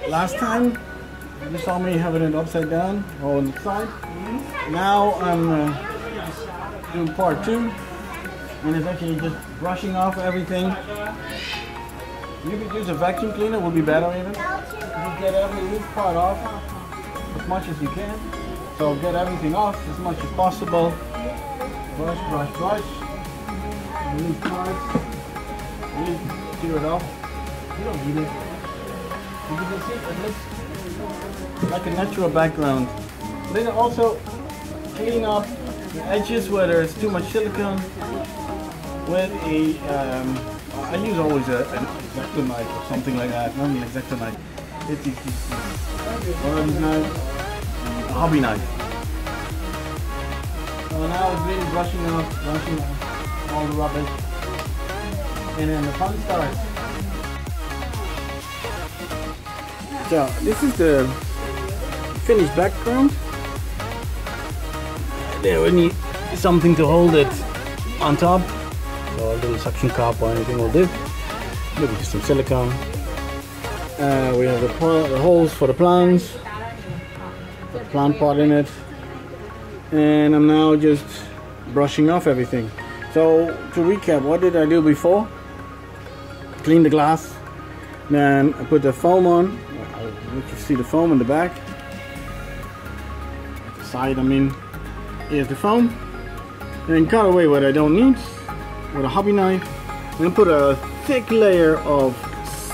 last time you saw me having it upside down or on the side. Now I'm doing part 2, and it's actually just brushing off everything. You could use a vacuum cleaner, would be better even. Just get every each part off as much as you can. So get everything off as much as possible. Brush, brush, brush. These parts, really clear it off. You don't need it. As you can see, it looks like a natural background. Then also clean up the edges where there's too much silicone with a I use always an X-Acto knife or something like that. Not an X-Acto knife. It's one of these knives, a hobby knife. So now it's really brushing off all the rubbish, and then the fun starts. So this is the finished background. There we need something to hold it on top. So a little suction cup or anything will do. Maybe just some silicone. We have the holes for the plants. Put the plant pot in it. And I'm now just brushing off everything. So to recap, what did I do before? Clean the glass. Then I put the foam on. You can see the foam in the back. The side, I mean. Here's the foam. And then cut away what I don't need with a hobby knife. And put a thick layer of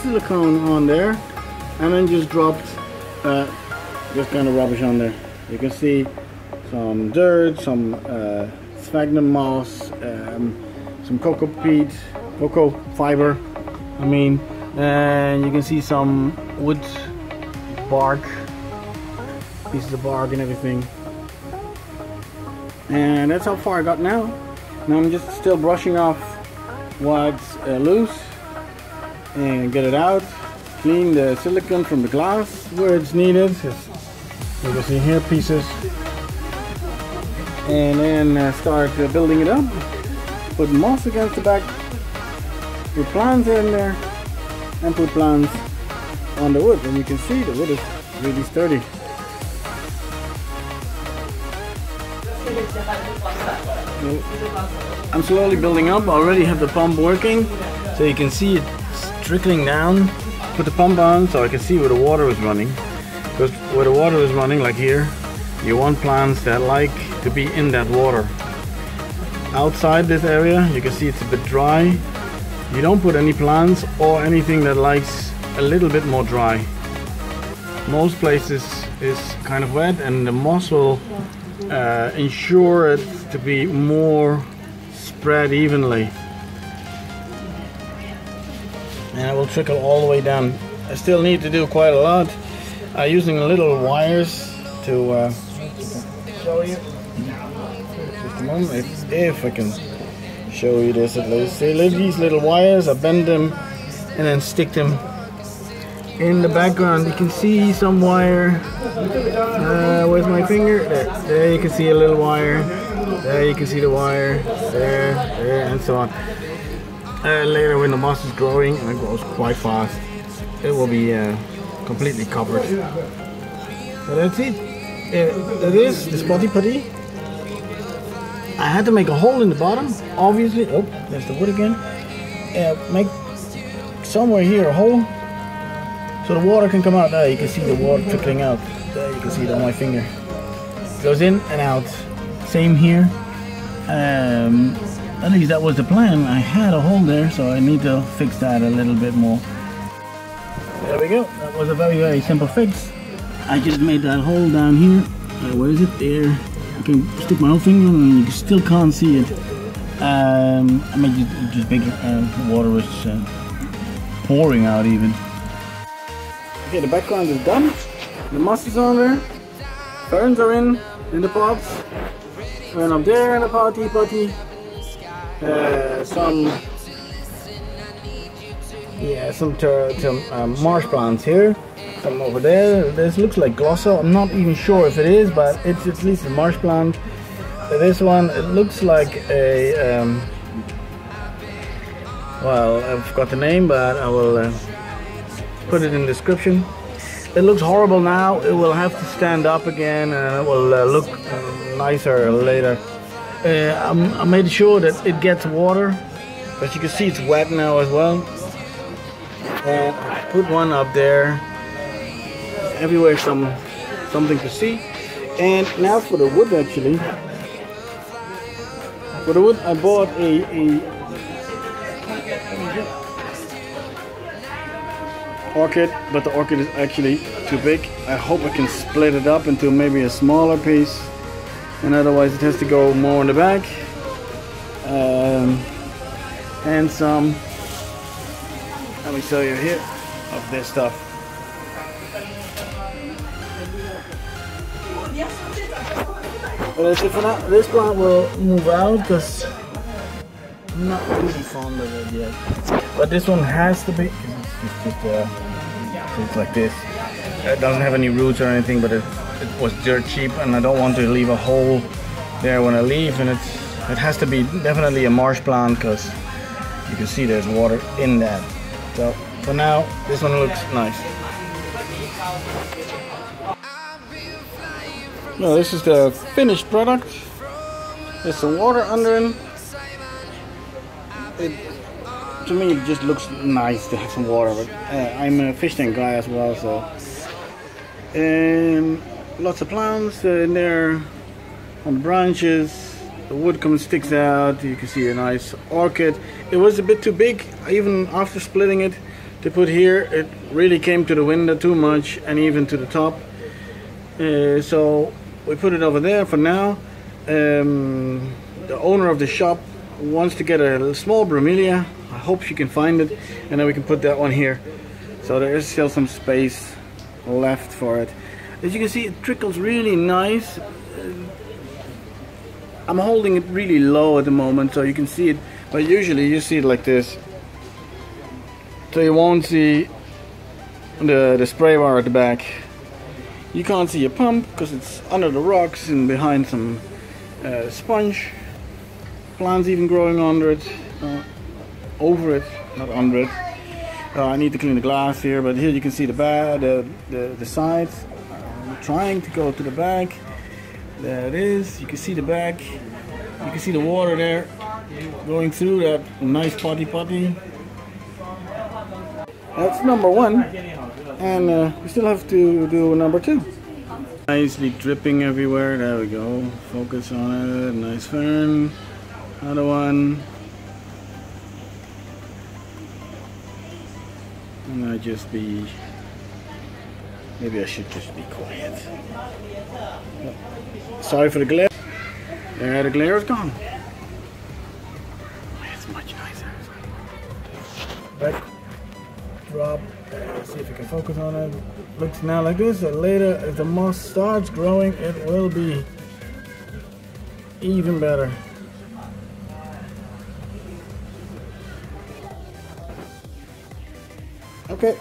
silicone on there. And then just dropped this kind of rubbish on there. You can see some dirt, some sphagnum moss, some cocoa peat, cocoa fiber, I mean, and you can see some wood bark, pieces of bark and everything. And that's how far I got now. Now I'm just still brushing off what's loose and get it out. Clean the silicone from the glass where it's needed. You can see here pieces. And then start building it up. Put moss against the back. Put plants in there. And put plants on the wood. And you can see the wood is really sturdy. I'm slowly building up. I already have the pump working. So you can see it's trickling down. Put the pump on so I can see where the water is running. Because where the water is running, like here, you want plants that like to be in that water. Outside this area, you can see it's a bit dry. You don't put any plants or anything that likes a little bit more dry. Most places is kind of wet, and the moss will ensure it to be more spread evenly. And it will trickle all the way down. I still need to do quite a lot. Using little wires to show you. Just a moment, if I can show you this at least. See, these little wires, I bend them and then stick them in the background. You can see some wire. Where's my finger? There you can see a little wire. There you can see the wire. There, and so on. Later when the moss is growing, and it grows quite fast, it will be completely covered. So that's it. That is the spotty putty. I had to make a hole in the bottom, obviously. Oh, there's the wood again. Make somewhere here a hole so the water can come out. There you can see the water trickling out. There you can see it on my finger. It goes in and out. Same here. At least that was the plan. I had a hole there, so I need to fix that a little bit more. There we go. That was a very simple fix. I just made that hole down here. Where is it? There. I can stick my whole finger in and you still can't see it. I made it just bigger. Water was pouring out even. Okay, the background is done. The moss is on there. Ferns are in the pots. And up there in the potty. Some marsh plants here. Some over there. This looks like glossa. I'm not even sure if it is, but it's at least a marsh plant. This one, it looks like a well, I forgot the name, but I will put it in the description. It looks horrible now. It will have to stand up again, and it will look nicer later. I made sure that it gets water. As you can see, it's wet now as well. Put one up there. Everywhere something to see. And now for the wood, actually. For the wood, I bought a orchid, but the orchid is actually too big. I hope I can split it up into maybe a smaller piece, and otherwise it has to go more in the back. And some, let me show you here, of this stuff. But as if not, this plant will move out because I'm not really fond of it yet. But this one has to be, it's like this. It doesn't have any roots or anything, but it was dirt cheap, and I don't want to leave a hole there when I leave. And it has to be definitely a marsh plant because you can see there's water in that. So for now, this one looks nice. Now this is the finished product. There's some water under it. To me, it just looks nice to have some water. But I'm a fish tank guy as well, so lots of plants in there on the branches. The wood sticks out. You can see a nice orchid. It was a bit too big, even after splitting it, to put here. It really came to the window too much, and even to the top. So we put it over there for now. The owner of the shop wants to get a small bromelia. I hope she can find it, and then we can put that one here. So there is still some space left for it. As you can see, it trickles really nice. I'm holding it really low at the moment, so you can see it, but usually you see it like this. So you won't see the spray bar at the back. You can't see a pump because it's under the rocks and behind some sponge. Plants even growing under it, over it, not under it. I need to clean the glass here, but here you can see the sides. I'm trying to go to the back. There it is. You can see the back. You can see the water there going through that nice potty. That's number one, and we still have to do number two. Nicely dripping everywhere. There we go. Focus on it. Nice fern. Another one. And maybe I should just be quiet. Sorry for the glare. There, the glare is gone. It's much nicer. Back drop. See if we can focus on it. Looks now like this. And later, if the moss starts growing, it will be even better. Okay.